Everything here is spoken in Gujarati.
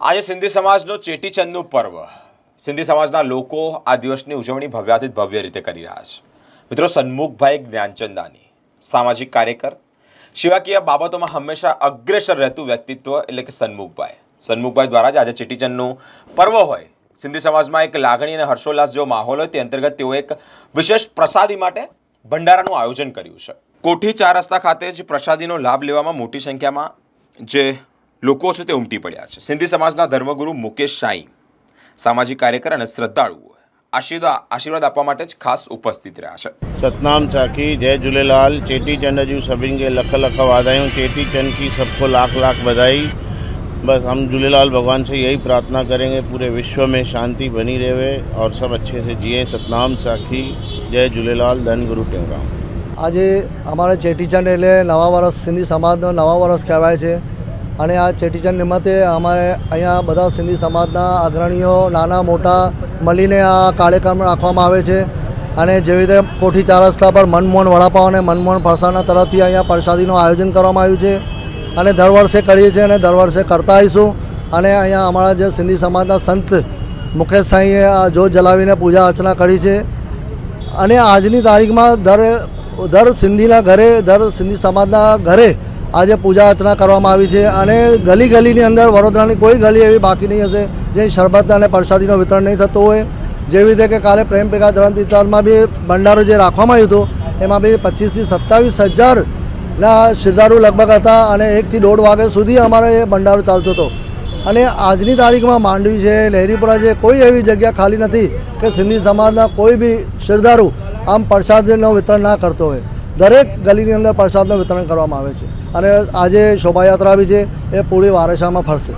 આજે સિંધી સમાજનો ચેટીચંદનું પર્વ સિંધી સમાજના લોકો આ દિવસની ઉજવણી ભવ્યાથી ભવ્ય રીતે કરી રહ્યા છે। મિત્રો, સન્મુખભાઈ જ્ઞાનચંદાની સામાજિક કાર્યકર, સેવાકીય બાબતોમાં હંમેશા અગ્રેસર રહેતું વ્યક્તિત્વ એટલે કે સન્મુખભાઈ દ્વારા જ આજે ચેટીચંદનું પર્વ હોય, સિંધી સમાજમાં એક લાગણી અને હર્ષોલ્લાસ જેવો માહોલ હોય તે અંતર્ગત તેઓ એક વિશેષ પ્રસાદી માટે ભંડારાનું આયોજન કર્યું છે। કોઠી 4 રસ્તા ખાતે જ પ્રસાદીનો લાભ લેવામાં મોટી સંખ્યામાં જે લોકો છે તે ઉમટી પડ્યા છે। સિંધી સમાજના ધર્મગુરુ મુકેશ સાંઈ, સામાજિક કાર્યકર અને શ્રદ્ધાળુઓ આશીર્વાદ આપવા માટે જ ખાસ ઉપસ્થિત રહ્યા છે। सतनाम साखी, जय झूलेलाल। चेटीचंड जूं सभिनि खे लख लख वाधायूं। चेटीचंद की सबको लाख लाख बधाई। बस हम झूलेलाल भगवान से यही प्रार्थना करेंगे पूरे विश्व में शांति बनी रहे और सब अच्छे से जिए। सतनाम साखी, जय झूलेलाल। धन गुरु टेवराम। આજે અમારે ચેટીચંડ એટલે નવા વર્ષ, સિંધી સમાજનો નવા વર્ષ કહેવાય છે અને આ ચેટીચંદ નિમિત્તે અમારે અહીંયા બધા સિંધી સમાજના અગ્રણીઓ નાના મોટા મળીને આ કાર્યક્રમ રાખવામાં આવે છે અને જેવી રીતે કોઠી 4 રસ્તા પર મનમોહન વડાપાવ અને મનમોહન ફરસાણના તરફથી અહીંયા પ્રસાદીનું આયોજન કરવામાં આવ્યું છે અને દર વર્ષે કરીએ છીએ અને દર વર્ષે કરતા આવીશું। અને અહીંયા અમારા જે સિંધી સમાજના સંત મુકેશ સાંઈએ આ જ્યોત જલાવીને પૂજા અર્ચના કરી છે અને આજની તારીખમાં દર સિંધીના ઘરે, દર સિંધી સમાજના ઘરે આજે પૂજા અર્ચના કરવામાં આવી છે અને ગલી ગલીની અંદર વડોદરાની કોઈ ગલી એવી બાકી નહીં હશે જે શરબત અને પ્રસાદીનું વિતરણ નહીં થતું હોય। જેવી રીતે કે કાલે પ્રેમ પેગા ધરમ વિસ્તારમાં બી ભંડારો જે રાખવામાં આવ્યો હતો એમાં બી 25 થી 27 હજારના શ્રદ્ધાળુ લગભગ હતા અને 1 થી 1.5 વાગ્યા સુધી અમારે એ ભંડારો ચાલતો હતો। અને આજની તારીખમાં માંડવી છે, લહેરીપુરા છે, કોઈ એવી જગ્યા ખાલી નથી કે સિંધી સમાજના કોઈ બી શ્રદ્ધાળુ આમ પ્રસાદનું વિતરણ ના કરતો હોય। દરેક ગલીની અંદર પ્રસાદનું વિતરણ કરવામાં આવે છે અને આજે શોભાયાત્રા બી છે એ પૂરી વારસામાં ફરશે।